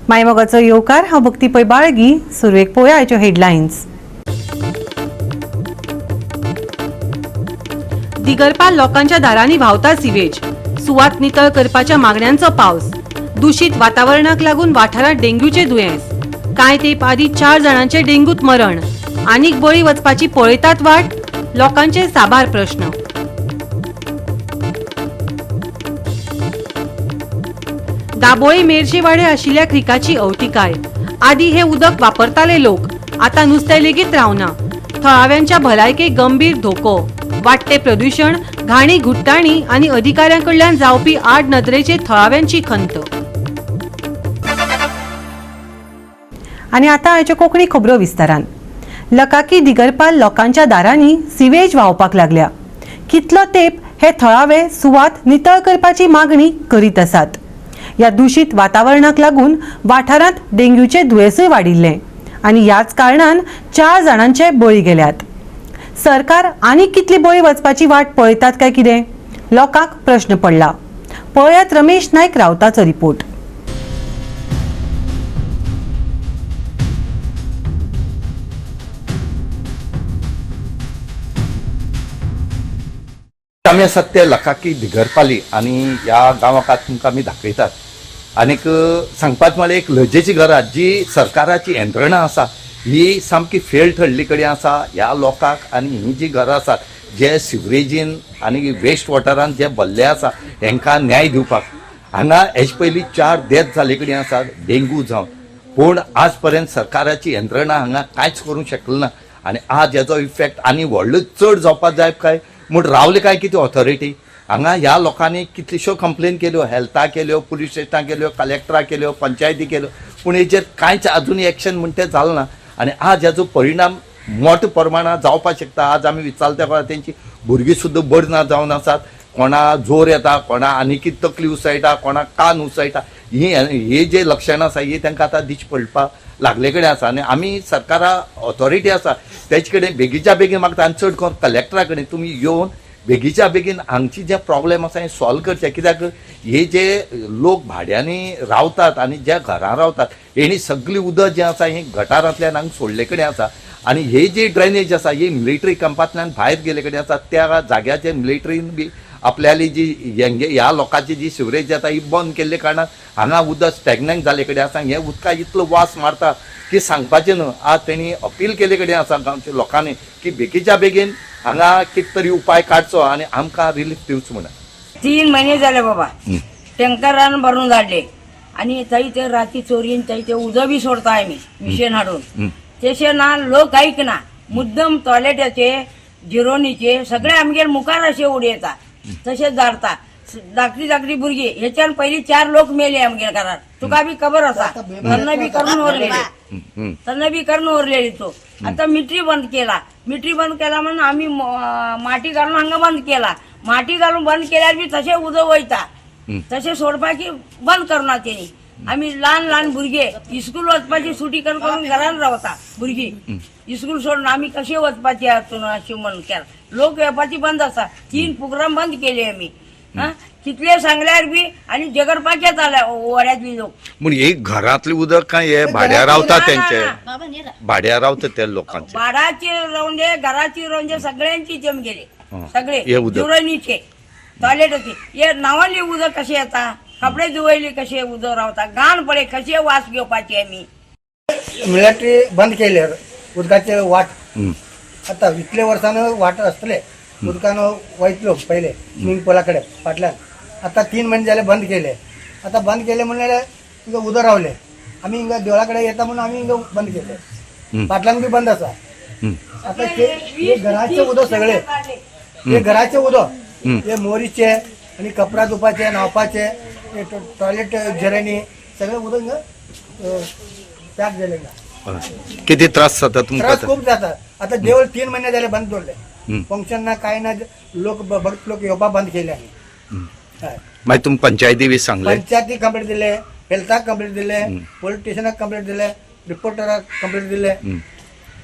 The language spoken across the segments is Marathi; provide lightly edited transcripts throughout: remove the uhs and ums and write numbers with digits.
मायमोगाचो येवकार हांव भक्ती पै बाळगी. सुरवेक पळोवया आयच्यो हेडलायन्स. दिगरपाल लोकांच्या दारांनी व्हांवता सिवेज. सुवात नितळ करपाच्या मागण्यांचो पावस. दूषित वातावरणाक लागून वाठारांत डेंग्यूचे दुयेंस. कांय तेंप आदीं 4 जाणांचे डेंग्यूत मरण. आनीक बळी वचपाची पळयतात वाट. लोकांचे साबार प्रश्न. दाबोळी मेर्शे वाडे आशिल्ल्या क्रिकाची अवतिकाय. आदीं हे उदक वापरताले लोक, आतां नुस्तें लेगीत रावना. थळाव्यांच्या भलायकेक गंभीर धोको. वाडटे प्रदूषण, घाणी घुट्टाणी आनी अधिकाऱ्यांकडल्यान जावपी आड नदरेचे थळाव्यांची खंत. आनी आतां आयच्यो कोंकणी खबरो विस्तारान. लकाकी दिगरपाल लोकांच्या दारांनी सिवेज व्हांवपाक लागल्या. कितलो तेंप हे थळावे सुवात नितळ करपाची मागणी करीत आसात. ह्या दूषित वातावरणाक लागून वाठारांत डेंग्यूचे दुयेंसूय वाडिल्ले आनी ह्याच कारणान 4 जाणांचे बळी गेल्यात. सरकार आनीक कितली बळी वचपाची वाट पळयतात काय कितें? लोकांक प्रश्न पडला. पळयात रमेश नायक रावताचो रिपोर्ट. आमी आसात ते लकाकी दिगरपाली आनी ह्या गांवांत तुमकां आमी दाखयतात. आनीक सांगपाक म्हळ्यार एक लजेची घरां जी सरकाराची यंत्रणा आसा ही सामकी फेल ठरली कडेन आसा ह्या लोकांक. आनी ही जी घरां आसात जे सिवरेजीन आनी वेस्ट वॉटरान जे भरले आसा हांकां न्याय दिवपाक. हांगा हेजे पयलीं 4 डेथ जाले कडेन आसात डेंग्यू जावन. पूण आज पर्यंत सरकाराची यंत्रणा हांगा कांयच करूंक शकली ना. आनी आज हेजो इफेक्ट आनी व्हडलो चड जावपाक जाय काय म्हूण रावले काय कितें ऑथॉरिटी. हांगा ह्या लोकांनी कितल्योश्यो कंप्लेन केल्यो, हेल्था केल्यो, पुलीस स्टेशनाक केल्यो, कलेक्टराक केल्यो, पंचायती केल्यो, पूण हेजेर कांयच आजून एक्शन म्हण तें जालें ना. आनी आज हेजो परिणाम मोठ्या प्रमाणात जावपाक शकता. आज आमी विचारता तेंची भुरगीं सुद्दां बरी ना जावन आसात. कोणा जोर येता, कोणा आनीक तकली उसळटा, कोणा कान उसळटा. हे जे लक्षणां आसा ही तांकां आतां दिश्टी पडपाक लागले कडेन आसा. आनी आमी सरकारा ऑथॉरिटी आसा तेजे कडेन बेगीच्या बेगीन मागता. आनी चड करून कलेक्टरा कडेन तुमी येवन बेगीच्या बेगीन हांगची जे प्रॉब्लेम आसा हे सॉल्व करचे. कित्याक हे जे लोक भाड्यांनी रावतात आनी ज्या घरां रावतात हेणी सगळी उदक जें आसा हें गटारांतल्यान हांगा सोडले कडेन आसा. आनी हे जे ड्रेनेज आसा ही मिलिटरी कॅम्पांतल्यान भायर गेले कडेन आसा. त्या जाग्याचेर मिलिटरीन बी आपल्याली जी ह्या लोकांची जी सिवरेज आसा ही बंद केल्ले कारणान हांगा उदक स्टॅग्नंट जाले कडेन आसा. हे उदकाक इतलो वास मारता की सांगपाचें न्हू. आज तेणी अपील केले कडेन आसा गांवच्या लोकांनी की बेगीच्या बेगीन हांगा कितें तरी उपाय काडचो आनी आमकां रिलीफ दिवचो म्हणून. 3 महिने झाले बाबा टँकरान भरून धाडले आणि थंय ते राती चोरीन थंय ते उदक बी सोडता आमी मिशन हाडून. तशें ना लोक ऐकना. मुद्दम टॉयलेटाचे जिरोनीचे सगळे आमगेर मुखार असे उडयता तशेंच धाडता. धाकटी भुरगीं हेच्यान पयलीं 4 लोक मेले आमगे घरात. तुका बी खबर आसा. तन्ना बी करून उरलेली तो. आता मिटरी बंद केला म्हणून आम्ही माटी घालून हांगा बंद केला. माटी घालून बंद केल्यार बी तशें उदक वयता. तशें सोडपाची बंद करना तेणी. आमी ल्हान भुरगे इस्कूल वचपाची सुटी करून घरान रावता भुरगीं. इस्कूल सोडून आमी कशें वचपाचें हातून अशें म्हणून केला. लोक येवपाची बंद आसा. 3 प्रोग्राम बंद केले आमी. कितले सांगल्यार बी आनी झगडपाचे जाल्या वड्यातली लोक. पूण हे घरांतले उदक काय हे भाड्या रावता तेंचे भाड्या रावता ते लोकांचे भाडाची रावून दे घराची रावून दे सगळ्यांची जम गेले सगळे जुरणीचे टॉयलेटाचे. हे नावाली उदक कशें येता. कपडे धुवयले कशें उदक रावता. घाण पडे कशें वास घेवपाचे आमी. मिलिटरी बंद केले उदकाचे वाट. आता इतले वर्सान वाट आसतले उदकान वयतलो पहिले स्विमिंग पुलाकडे फाटल्यान. आता 3 महिने झाले बंद केले. आता बंद केले म्हणल्यार हिंगा उदक रावले. आमी हिंगा देवळाकडे येता म्हणून आमी हिंगा बंद केले. फाटल्यान बी बंद आसा. आता हे घराचे उदक सगळे हे घराचे उदक हे मोरीचे आणि कपडा धुपाचे न्हावपाचे टॉयलेट झरेनी सगळे उदक हिंगा पॅक झाले. किती त्रास जाता तुमकां? त्रास खूप जाता. आता देवळ 3 महिने झाले बंद दवरले. फंक्शन ना काय ना लोक भक्त लोक येवपा बंद केले. मागीर तुमी पंचायती बी सांगले? पंचायती कंप्लेंट दिले, हेल्थाक कंप्लेंट दिले, पोलीस स्टेशनाक कंप्लेंट दिले, रिपोर्टराक कंप्लेंट दिले,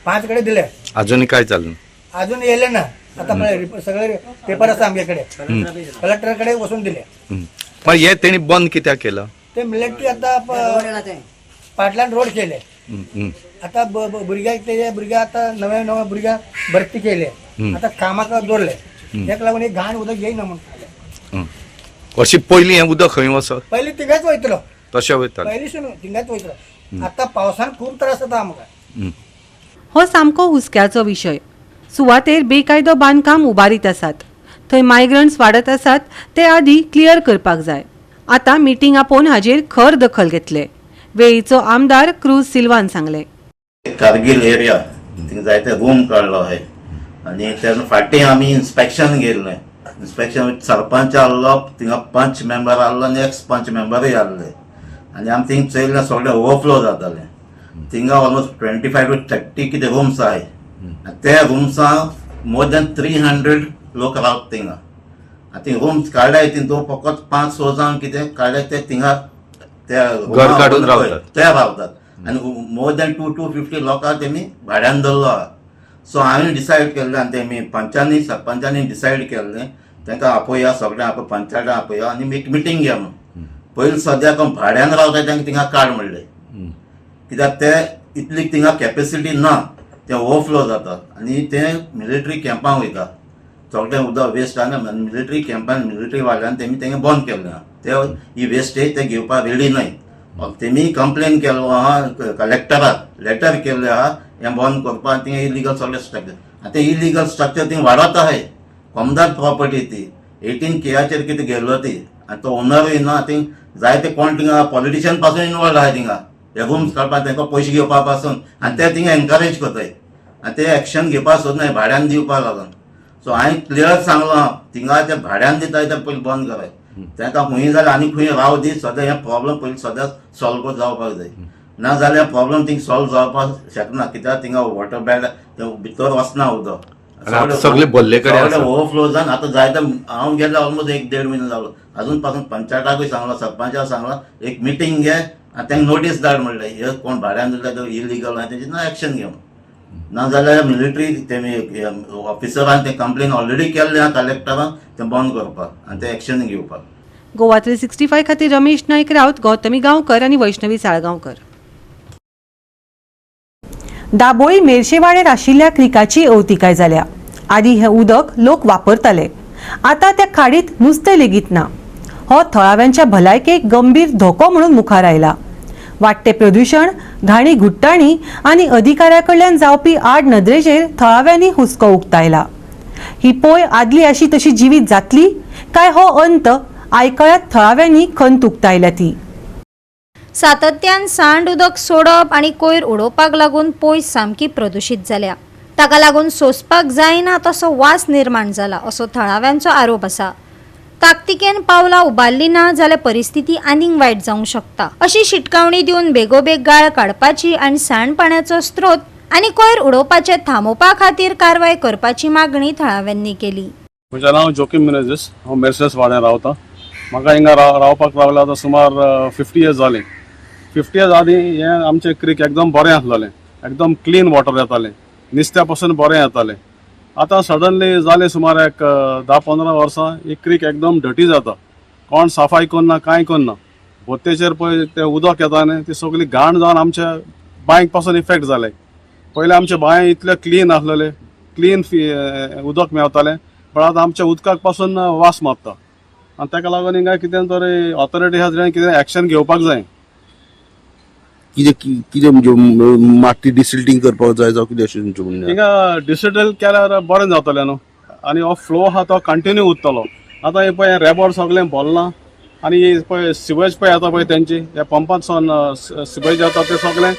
5 कडे दिले. अजूनही काय चालू? अजून येले ना. आता सगळे पेपर आसा आमच्याकडे. कलेक्टरकडे वचून दिले. पण हे तेणी बंद कित्याक केलं? ते मिलिटरी आता पाटलान रोड केले. आता भुरग्या आता नव्या भुरग्या भरती केले. आता कामाक दवरले. तेका लागून एक घाण उदक येईना म्हणून. अशी पयलीं हें उदक खंय वचत पहिले तिंगाच वयतलो. तशें वयतालें. पयलीसून तिंगाच वयतलो. आता पावसान खूब त्रास जाता आमकां. हो सामको हुस्क्याचो विशय. सुवातेर बेकायदो बांदकाम उबारीत आसात. थंय मायग्रंट्स वाडत आसात ते आदी क्लियर करपाक जाय. आतां मिटींग आपोवन हाजेर खर दखल घेतले. वेळीचो आमदार क्रूज सिल्वान सांगले. कारगिल एरिया थिंग जायते रूम काडलो आहे आणि तेन्ना फाटीं आमी इन्स्पेक्शन गेल्ले. इन्स्पेक्शन सरपंच आहलो, थिंगा पंच मेंबर आहलो आनी एक्स पंच मेंबरूय आहले आनी आमी थिंग चयल्लें सगळें ओवरफ्लो जातालें. थिंगा ऑलमोस्ट 25 to 30 कितें रूम्स आहाय. ते रूम्सांक मोर दॅन 300 लोक रावता थिंगा. आनी थिंग रूम्स काडल्याय तितून फकत 5-6 जाण कितें काडल्याय ते थिंगा घर काडून रावतात. ते रावतात आनी मोर दॅन 250 लोकांक तेमी भाड्यान दवरलो आहा. सो हांवें डिसायड केल्लें आनी तेमी सरपंचांनी डिसायड केल्लें तांकां आपया, सगळ्यांक पंचायत आपया आनी एक मिटींग घे म्हणून. पयलीं सद्याक भाड्यान रावता तांकां थिंगा काड म्हणलें. कित्याक ते इतली थिंगा कॅपेसिटी ना, ते ओवरफ्लो जाता आनी ते मिलिटरी कॅम्पाक वयता. सगळें उदक वेस्ट आनी मिलिटरी कॅम्पान मिलिटरी वाल्यान तेमी तेंगे बंद केल्लें आहा. ते ही वेस्टेज ते घेवपाक रेडी न्हय. तेमी कंप्लेन केलो आहा कलेक्टराक, लेटर केल्लें आहा हें बंद करपाक. थिंगा इलिगल सगळें स्ट्रक्चर. आतां इलिगल स्ट्रक्चर थिंगा वाडत आहाय. कमदार प्रॉपर्टी ती 18 केयाचेर कितें गेल्लो ती आनी तो ओनरूय ना. थिंग जायते कोण थिंगा पॉलिटिशियन पासून इनवॉल्व आहाय थिंगा हे रूम्स काडपाक, तांकां पयशे घेवपा पासून. आनी ते थिंगा एनकरेज करताय आनी ते एक्शन घेवपाक सोदनाय भाड्यान दिवपाक लागून. सो हांवें क्लियर सांगलो आहा थिंगा ते भाड्यान दिताय ते पयलीं बंद कराय. तांकां खंय जाल्यार आनी खंय राव दी. सद्या हें प्रॉब्लम पयलीं सद्या सॉल्व जावपाक जाय. ना जाल्यार प्रॉब्लम थिंग सॉल्व जावपाक शकना. कित्याक थिंगा वॉटर बॅड भितर वचना उदक. सगळे भरले कडेन आसा. ओवरफ्लो जावन आतां जायते हांव गेले ऑलमोस्ट 1-1.5 म्हयनो जालो. अजून पासून पंचायताकूय सांगलो, सरपंचाक सांगलो एक मिटींग घे आनी तांकां नोटीस धाड म्हणलें हे कोण भाड्यान दिले तो इलिगल आहा तेजी ना एक्शन घेवन. ना जाल्यार मिलिटरी तेमी ऑफिसरान ते कंप्लेन ऑलरेडी केल्लें आहा कलेक्टरान तें बंद करपाक आनी ते एक्शन घेवपाक. गोवा 365 खातीर रमेश नायक रावत, गौतमी गांवकर आनी वैष्णवी साळगांवकर. दाबोळी मेर्शेवाड्यार आशिल्ल्या क्रिकाची अवतिकाय जाल्या. आदी हे उदक लोक वापरताले. आतां त्या खाडीत नुस्तें लेगीत ना. हो थळाव्यांच्या भलायकेक गंभीर धोको म्हणून मुखार आयला. वाडटे प्रदूषण, घाणी घुट्टाणी आनी अधिकाऱ्याकडल्यान जावपी आड नदरेचेर थळाव्यांनी हुस्को उक्तायला. ही पोय आदली आशी तशी जिवीत जातली काय हो अंत आयकळ्यात थळाव्यांनी खंत उक्तायल्या ती. सातत्यान सांड उदक सोडप आनी कोयर उडोवपाक लागून पोय सामकी प्रदूषित जाल्या. ताका लागून सोंसपाक जायना तसो वास निर्माण जाला असो थळाव्यांचो आरोप आसा. ताकतिकेन पावलां उबारली ना जाल्यार परिस्थिती आनीक वायट जावंक शकता अशी शिटकावणी दिवन बेगोबेग गाळ काडपाची आनी सांडपाण्याचो स्त्रोत आनी कोयर उडोवपाचे थांबोवपा खातीर कारवाय करपाची मागणी थळाव्यांनी केली. म्हजें नांव जोकीम मिनेजीस. हांव मेर्सेस वाड्यार रावतां. म्हाका हिंगा रावपाक रावल्या आतां सुमार 50 years जालीं. 50 years आदीं हें आमचें क्रीक एकदम बरें आसलेलें. एकदम क्लीन वॉटर येतालें, नुस्त्या पासून बरें येतालें. आतां सडनली जाले सुमार एक 10-15 वर्सां ही क्रीक एकदम डटी जाता. कोण सफाई करना, कांय करना. बोत्तेचेर पळय तें उदक येता न्ही ती सगळी घाण जावन आमच्या बांयक पासून इफेक्ट जाले. पयलीं आमचे बांय इतले क्लीन आसलेले, क्लीन उदक मेवतालें, पण आतां आमच्या उदकाक पासून वास मारता. आनी ताका लागून हिंगा कितें तरी ऑथॉरिटी आसा कितें एक्शन घेवपाक जाय. कितें म्हणजे माती डिसिल्टिंग करपाक जाय जावं कितें अशें तुमचें म्हणणें? हिंगा डिसिटल केल्यार बरें जातलें न्हू. आनी हो फ्लो आहा तो कंटिन्यू उरतलो. आतां हे पळय रेबोड सगळें भरलां आनी पळय सिवेज पळय येता पळय तेंची ह्या पंपांतसून सिवेज येता तें सगळें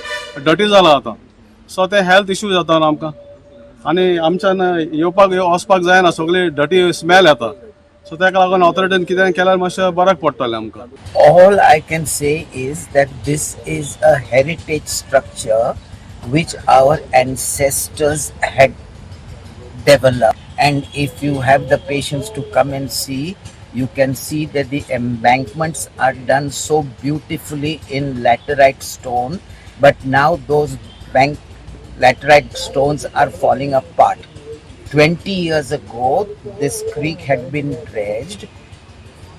डटी जालां आतां. सो ते हेल्थ इश्यू जाता न्हू आमकां. आनी आमच्यान येवपाक वचपाक जायना, सगळी डटी स्मेल येता. सो ताका लागून ऑथॉरिटीन कितें केल्यार मातशें बऱ्याक पडटलें आमकां. All I can say is that this is a heritage structure which our ancestors had developed, and if you have the patience to come and see, you can see that the embankments are done so beautifully in laterite stone, but now those laterite stones are falling apart. 20 years ago this creek had been dredged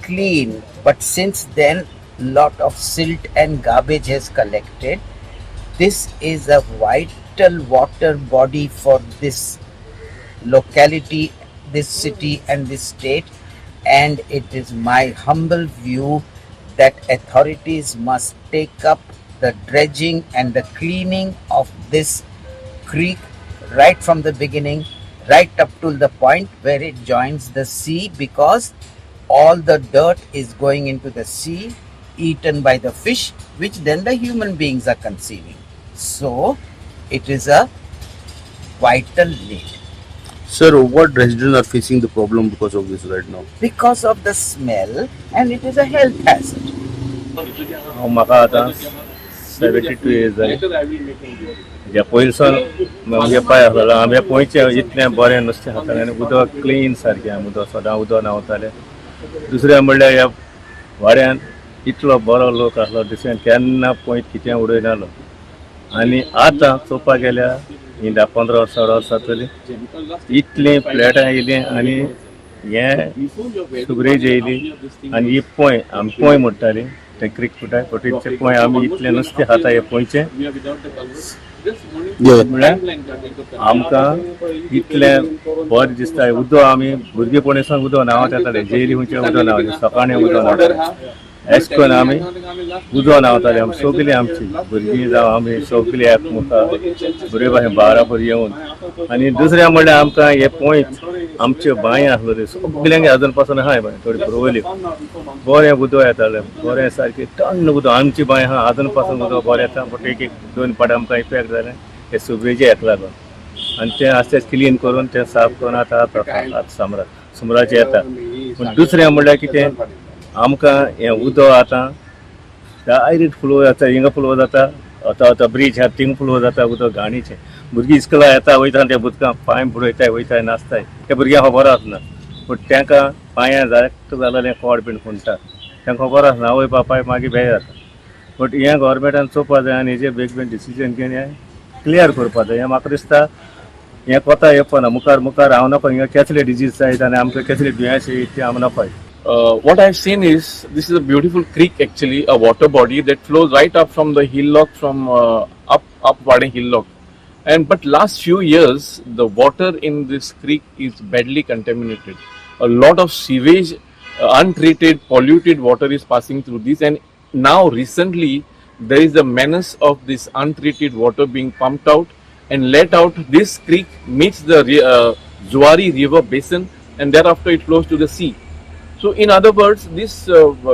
clean, but since then lot of silt and garbage has collected. This is a vital water body for this locality, this city and this state, and it is my humble view that authorities must take up the dredging and the cleaning of this creek right from the beginning, right up to the point where it joins the sea, because all the dirt is going into the sea, eaten by the fish, which then the human beings are consuming. So it is a vital need. Sir, what residents are facing the problem because of this right now? Because of the smell, and it is a health hazard. म्हाका आतां 72 years जाली. ह्या पयरसान आमगे पांय आसलेलो आमी पयचे इतलें बरें नुस्तें खाताले आनी उदक क्लीन सारकें आमी उदक सदां उदक न्हांवताले. दुसरें म्हणल्यार ह्या वाड्यान इतलो बरो लोक आसलो दिसें केन्ना पयत कितें उडयनालो. आनी आतां चोवपाक गेल्यार ही 10-15 वर्सां जातली इतलीं फ्लॅटां येयलीं आनी हें सुगरेज येयली आनी ही पॉय आमी पॉय म्हणटाली ते क्रीक फुटाय फुटीचे पॉय आमी इतलें नुस्तें खाता हे पॉयचे म्हळ्यार आमकां इतलें बरें दिसता. उदक आमी भुरगेपणीसान उदक न्हांवत येताले जेली खंयचे उदक न्हांवताले सकाळीं उदक न्हांवताले. अशें करून आमी उदक न्हांवताले आमी सगळीं आमची भुरगीं जावं आमी सगळीं एकमुखार बरे भाशेन बाराबर येवन. आनी दुसरें म्हणल्यार आमकां हे पॉयंत आमच्यो बांय आसल्यो त्यो सगळ्यांक आजून पासून आहाय बाय थोडी पुरवल्यो बरें उदक येतालें बरें सारकें थंड उदक. आमची बांय आहा आजून पासून उदक बरें येता बट एक 2 पाटी आमकां इफेक्ट जालें हे सुगरेचे हेका लागून. आनी तें आस्ते क्लीन करून तें साफ करून आतां सुमराचें येता. पूण दुसरें म्हणल्यार कितें आमकां हें उदक आतां डायरेक्ट फ्लो जाता हिंगा फ्लो जाता आतां ब्रीज आहा थिंग फ्लो जाता उदक घाणीचें. भुरगीं इस्कुला येता वयता त्या उदकांत पांय बुडयताय वयताय नाचताय त्या भुरग्यांक खबर आसना. पूण तांकां पांयां जायत जाल्यार कोड बीन फुंटा तांकां खबर आसना वयपा पांय मागीर भेय जाता. बट हें गोवोरमेंटान चोवपा जाय आनी हेजेर बेगीन डिसिजन घेवन हें क्लियर करपा जाय. हें म्हाका दिसता हें कोता येवपाना मुखार हांव नाका हिंगा कसले डिजीज जायत आनी आमकां कसले दुयेंस येयत तें आमी नाका. What I've seen is this is a beautiful creek, actually a water body that flows right up from the hillock, from up Wade hillock. And but last few years the water in this creek is badly contaminated. A lot of sewage, untreated, polluted water is passing through this, and now recently there is a menace of this untreated water being pumped out and let out. This creek meets the Zuari river basin and thereafter it flows to the sea. So in other words, this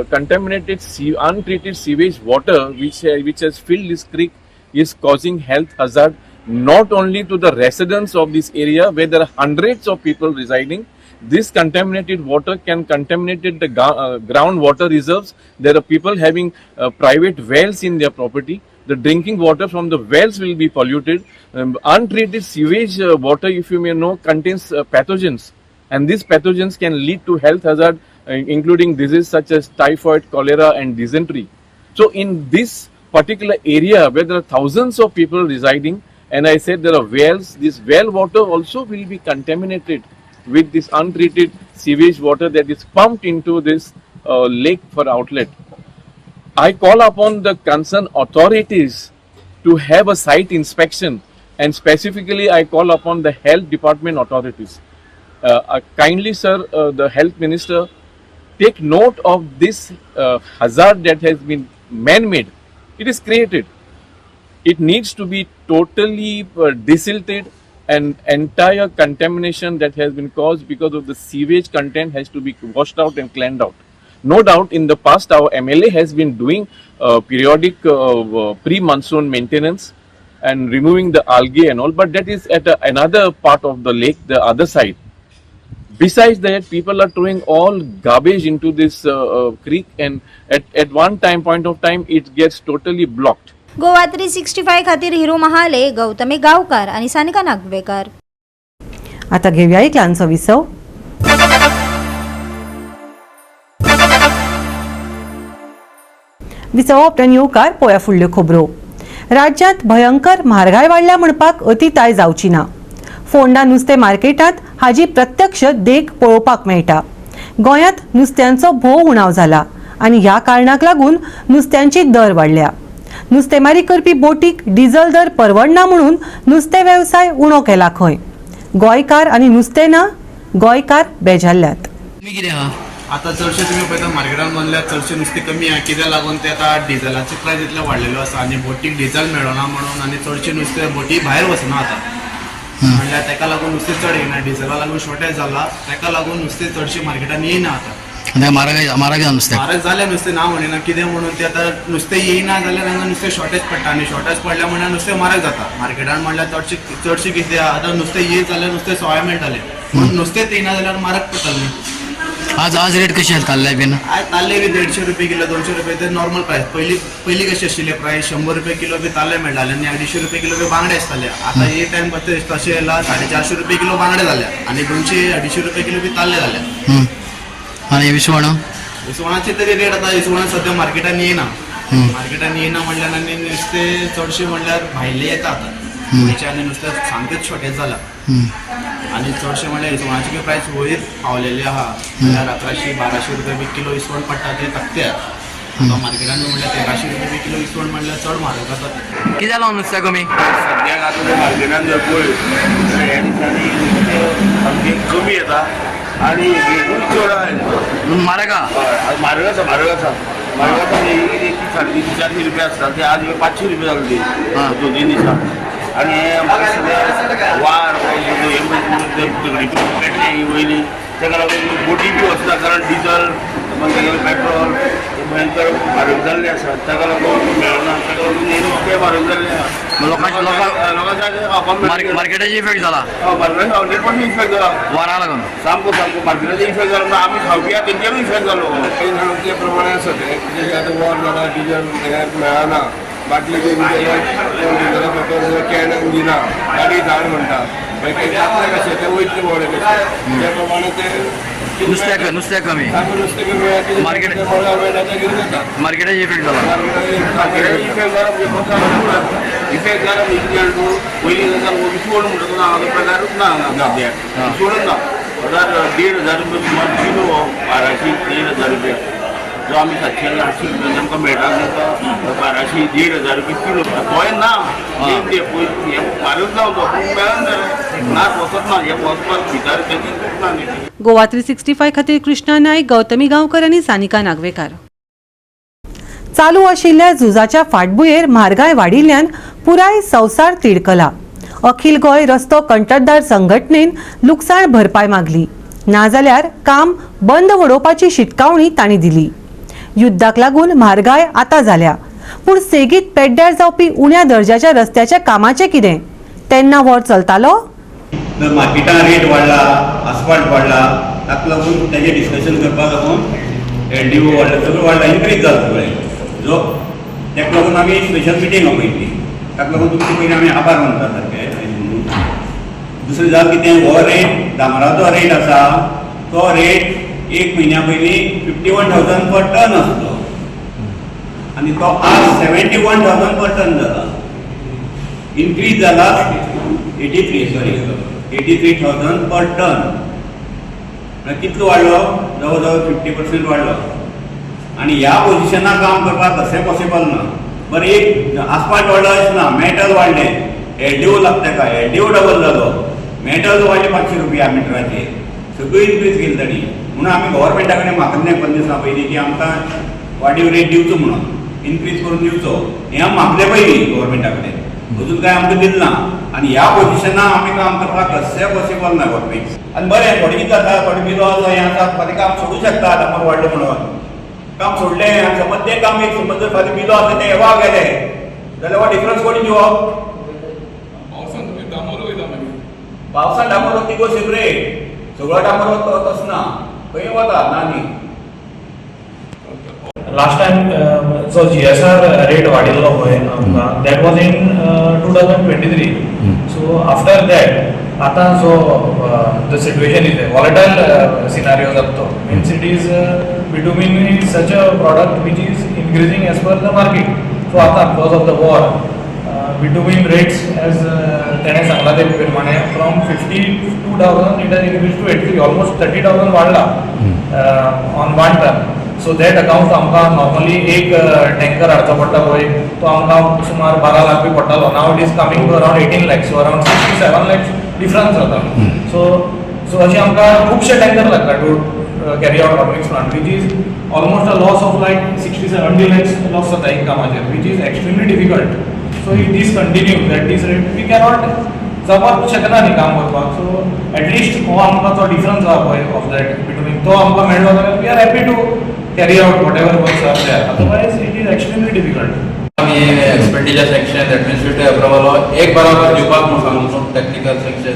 contaminated untreated sewage water which has filled this creek is causing health hazard not only to the residents of this area where there are hundreds of people residing. This contaminated water can contaminate the groundwater reserves. There are people having private wells in their property. The drinking water from the wells will be polluted. Untreated sewage water, if you may know, contains pathogens, and these pathogens can lead to health hazard, including diseases such as typhoid, cholera and dysentery. So in this particular area where there are thousands of people residing, and I said there are wells, this well water also will be contaminated with this untreated sewage water that is pumped into this lake for outlet. I call upon the concerned authorities to have a site inspection, and specifically I call upon the health department authorities. Kindly sir, the health minister, take note of this hazard that has been man-made. It is created. It needs to be totally desilted, and entire contamination that has been caused because of the sewage content has to be washed out and cleaned out. No doubt in the past our MLA has been doing periodic pre-monsoon maintenance and removing the algae and all, but that is at another part of the lake, the other side. Besides that, people are throwing all garbage into this creek, and at one point of time it gets totally blocked. Goa 365 खातीर हिरू महाले, गौतमी गावकार आणि सानिका नागवेकर. आता घेऊया एक ल्हानसो विसव. विसव उपरांत येवकार पळोवया फुडल्यो खबरो. राज्यांत भयंकर म्हारगाय वाडल्या म्हणपाक अतिताय जावची ना. फोंडा नुस्तें मार्केटांत हाजी प्रत्यक्ष देख पळोवपाक मेळटा. गोंयांत नुस्त्यांचो भोव उणाव जाला आणि ह्या कारणाक लागून नुस्त्यांची दर वाडल्या. नुस्तेमारी करपी बोटीक डिझल दर परवडना म्हणून नुस्ते वेवसाय उणो केला खंय. गोंयकार आनी नुस्तें ना, गोंयकार बेजारल्यात. आता चडशे तुम्ही पळयता मार्केटान म्हणल्यार चडशे नुस्तें कमी आहे कित्याक लागून ते आता डिझलाचे प्रायस इतलो वाडलेलो आसा आनी बोटीक डिझल मेळना म्हणून आनी चडशे नुस्तें बोटी भायर वचना आता म्हणल्यार तेका लागून नुस्तें चड येना. डिझला लागून शॉर्टेज जाला, तेका लागून नुस्तें चडशे मार्केटान येयना आता. म्हारग जालें नुस्तें ना म्हणिना, कितें म्हणून ते आतां नुस्तें येयना जाल्यार हांगा नुस्तें शॉर्टेज पडटा आनी शॉर्टेज पडल्या म्हणल्यार नुस्तें म्हारग जाता. मार्केटान म्हणल्यार चडशे कितें आतां नुस्तें येयत जाल्यार नुस्तें सवाय मेळटालें, पूण नुस्तेंच येयना जाल्यार म्हारग पडटालें. आज रेट कशी आहेत ताल्ले बीन? आज ताल्ले बी 150 रुपये किलो, 200 रुपये ते नॉर्मल प्राइस. पयलीं कशे आशिल्ले प्राइस 100 रुपये किलो बी ताल्ले मेळटाले आनी 250 रुपये किलो बी बांगडे आसताले. आता हे टायम तशें येयला 450 रुपये किलो बांगडे जाल्या आनी 200-250 रुपये किलो बी ताल्ले जाल्या. आणि विसवण इसवणाचे तरी रेट आता इसवण सध्या मार्केटान येयना. मार्केटान येयना म्हणल्यार आनी नुस्तें चडशें म्हणल्यार भायले येता आता. गोंयचे आनी नुस्तें सामकेंच शॉर्टेज जाला आनी चडशें म्हणल्यार इसवणाची बी प्रायस वयर पावलेली आहा. म्हणल्यार 1100-1200 रुपये बी किलो इसवण पडटा ते ताकत्यार. आता मार्केटान म्हणल्यार 1300 रुपये बी किलो इसवण म्हणल्यार चड म्हारग जाता. किती जालो नुस्तें कमी? सद्याक आतां मार्केटान जर पळयत ह्या दिसांनी सामकें कमी येता आनी रेटूय चड आसा. म्हारग म्हारग आसा म्हारग आसा म्हारग आसा. 350-400 रुपया आसता ते आज 500 रुपया जाले ते 2 दिसा. आनी म्हाका सगळें वार झगडी पेटली वयली तेका लागून बोटी बी वचना कारण डिझल मागीर पेट्रोल भयंकर म्हारग जाल्ले आसा. ताका लागून मेळना, ताका लागून हे नुस्तें म्हारग जाल्लें आसा. लोकांच्या मार्केटाची इफेक्ट जाला, मार्केटान 100% इफेक्ट जाला. वारा लागून सामको मार्केटाचो इफेक्ट जालो. आमी खावपी आहा तेंचेरूय इफेक्ट जालो. ते प्रमाणे आसा ते जशें आतां वॉर जाला, डिझल मेळना, बाटली बी डिझला पेट्रोल कॅन दिना, गाडी धाड म्हणटा. मागीर कशें ते वयतले व्हडे कशें त्या प्रमाणे ते नुस्तें कमी, नुस्तें कमी मार्केट मार्केटाची इफेक्ट जाला. इफेक्ट जाला इफेक्ट जाला पयलीं विसवण म्हणटा तो हांगा प्रकारूच ना सद्याक. विसवणूच ना. 1,500 रुपया सुमार किलो 1200-1,500 रुपया. जो आमी 700-800 रुपया आमकां मेळटाक जाता 1200-1,500 रुपया किलो. गोंय ना म्हारग जावचो पूण मेळना नाच वचत ना. हे वचपाक भितर तेंची ना न्ही. गोवा 365 खातीर कृष्णा नायक, गौतमी गांवकर आनी सानिका नागवेकार. चालू आशिल्ल्या झुजाच्या फाटभुंयेर म्हारगाय वाडिल्ल्यान पुराय संवसार तिडकला. अखिल गोंय रस्तो कंत्राटदार संघटनेन लुकसाण भरपाय मागली, नाजाल्यार काम बंद वडोवपाची शिटकावणी तांणी दिली. युद्धाक लागून म्हारगाय आतां जाल्या, पूण सेगीत पेड्ड्यार जावपी उण्या दर्जाच्या रस्त्याच्या कामाचें कितें? तेन्ना वॉर चलतालो? मार्केटान रेट वाडला, आसफाल्ट वाडला, ताका लागून तेजें डिस्कशन करपाक लागून एलडीओ वाडला, सगळें वाडला, इनक्रीज जाला सगळें. जो तेका लागून आमी स्पेशल मिटींग आपयली. ताका लागून तुमचे पयलीं आमी आभार मानता सारके. दुसरें जाल कितें, हो रेट डांगराचो रेट आसा तो रेट 1 म्हयन्या पयलीं 51,000 पर टन आसलो आनी तो आज 71,000 पर टन जाला. इनक्रीज जाला 83,000 पर टन. कितलो वाडलो? जवळ जवळ 50% वाडलो. आनी ह्या पोजिशनाक काम करपाक तशें पॉसिबल ना. बरें एक आसफाल्ट वाडलो अशें ना, मेटल वाडले, एलडीओ लागता तेका, एलडीओ डबल जालो, मेटल वाडले 500 रुपया मिटराचे. सगळी इनक्रीज केली ताणी. म्हणून आमी गव्हर्मेंटा कडेन मागले 5 दिसां पयलीं की आमकां वाडीव रेट दिवचो म्हणून, इनक्रीज करून दिवचो. हें आमी मागले पयलीं गव्हर्मेंटा कडेन, अजून काय आमकां दिलें ना. आनी ह्या पोजिशनाक आमी काम करपाक कशें पॉसिबल ना गव्हर्मेंट. आनी बरें थोडी कितें जाता, थोडी बिलो हें आसा, फाल्यां काम सोडूं शकता डांगर वाडलें म्हणून. काम सोडलें आनी समज तें काम एक समज जर फाल्यां बिलो आसा तें एवा गेले जाल्यार हो डिफरन्स कोणी दिवप? पावसान डांगर वता गो सेपरेट, सगळो डांगर वता तसो ना, खंय वता ना न्ही. लास्ट टाइम जो GSR रेट वाडिल्लो पळय आमकां, that was in 2023. So after that आतां जो the situation is volatile scenario जाता. Means it is bitumen is such a product which is increasing as per the market. So आतां because of the war bitumen rates as तेणें सांगला ते प्रमाणे from 52,000 it has increase to 80, almost 30,000 वाडला on 1 tonne. So that account आमकां नॉर्मली एक टँकर हाडचो पडटा पळय तो आमकां सुमार 12 लाख बी पडटालो. Now it is coming to around 18 lakhs, so around 67 lakhs difference जाता. सो अशें आमकां खुबशे टँकर लागता to carry out organics plant, which is almost a loss of like 60-70 lakhs loss जाता एक कामाचेर, which is extremely difficult. So if this continue that this rate we cannot जावपाक शकना न्ही काम करपाक. सो एटलिस्ट हो आमकां तो डिफरन्स आहा पळय ऑफ दॅट बिटवीन तो आमकां मेळ्ळो जाल्यार we are happy to carry out whatever works are there, otherwise it is extremely difficult. आमी एक्सपेंडिचर सेक्शन एडमिनिस्ट्रेटिव्ह अप्रुवल एक बराबर दिवपाक म्हणून सांगलो टेक्निकल सेक्शन,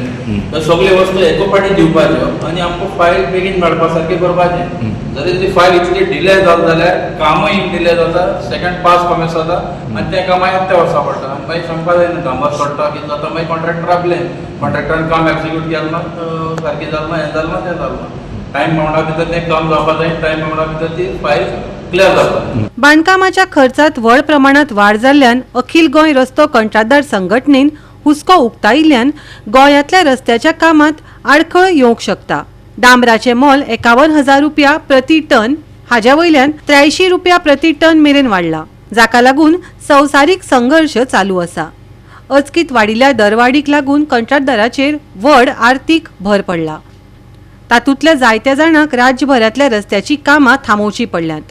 तर सगळे वस्तू एको पाटी दिवपाच्यो आनी आमकां फायल बेगीन मेळपा सारकी करपाचें. जरी ती फायल इतली डिले जाता जाल्यार कामूय डिले जाता, सेकंड पास कमी जाता आनी तें कामां एकटे वर्सां पडटा. मागीर सांगपा जायना धांबर पडटा कितें जाता, मागीर कॉन्ट्रॅक्टर आपलें कॉन्ट्रॅक्टरान काम एक्झिक्यूट केलें ना, सारकी जालें ना, हें जालें ना, तें जालें ना. टायम मेवणा भितर तें काम जावपा जाय, टायम मेवणा भितर ती फायल क्लियर जाता. बांदकामाच्या खर्चात व्हड प्रमाणात वाड जाल्ल्यान अखिल गोंय रस्तो कंत्राटदार संघटनेन हुस्को उक्तायिल्ल्यान गोंयांतल्या रस्त्याच्या कामात आडखळ येवंक शकता. डांबराचे मोल 51,000 रुपया प्रति टन हाज्या वयल्यान 83 रुपया प्रति टन मेरेन वाडला, जाका लागून संवसारीक संघर्ष चालू आसा. अचकीत वाडिल्ल्या दरवाडीक लागून कंत्राटदाराचेर व्हड आर्थीक भर पडला. तातूंतल्या जायत्या जाणांक राज्यभरांतल्या रस्त्याची कामां थांबोवची पडल्यात.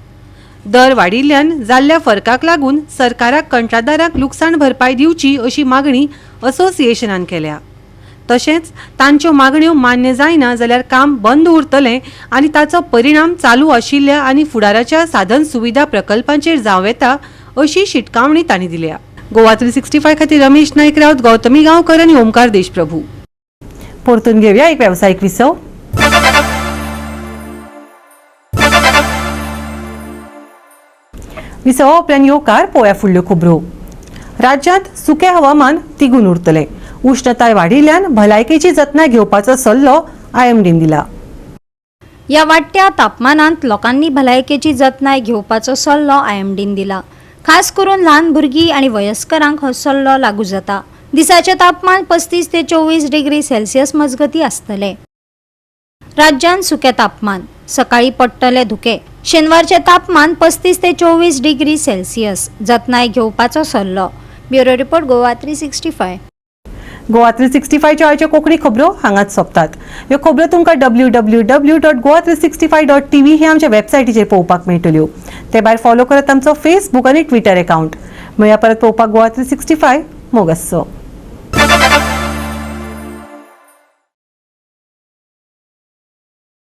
दर वाडिल्ल्यान जाल्ल्या फरकाक लागून सरकाराक कंत्राटदाराक लुकसाण भरपाय दिवची अशी मागणी असोसिएशनान केल्या. तशेंच तांच्यो मागण्यो मान्य जायना जाल्यार काम बंद उरतलें आनी ताचो परिणाम चालू आशिल्ल्या आनी फुडाराच्या साधन सुविधा प्रकल्पांचेर जावं येता अशी शिटकावणी तांणी दिल्या. गोवा 365 खातीर रमेश नाईक रावत, गौतमी गांवकर आनी ओमकार देशप्रभू. परतून घेवया एक वेवसायीक विसव. विसवा उपरांत येवकार पळोवया फुडल्यो खबरो. राज्यांत सुकें हवामान तिगून उरतलें. उष्णताय वाडिल्ल्यान भलायकेची जतनाय घेवपाचो सल्लो आयएमडीन दिला. या वाडट्या तापमानांत लोकांनी भलायकेची जतनाय घेवपाचो सल्लो आयएमडीन दिला. खास करून ल्हान भुरगीं आनी वयस्करांक हो सल्लो लागू जाता. दिसाचें तापमान 35 ते 24 डिग्री सेल्सियस मजगती आसतलें. राज्यांत सुकें तापमान, सकाळी पडटले धुके. शेनवारचे तापमान 35 ते 24 डिग्री सेल्सियस. जतनाय घेवपाचो सल्लो. Bureau report Goa 365. गोवा 365च्यो आयच्यो कोंकणी खबरो हांगाच सोंपतात. ह्यो खबरो तुमकां www.goa365.tv हे आमच्या वेबसायटीचेर पळोवपाक मेळटल्यो. ते भायर फॉलो करत आमचो फेसबूक आनी ट्विटर अकाउंट. मेळया परत पळोवपाक गोवा 365. मोगस्सो.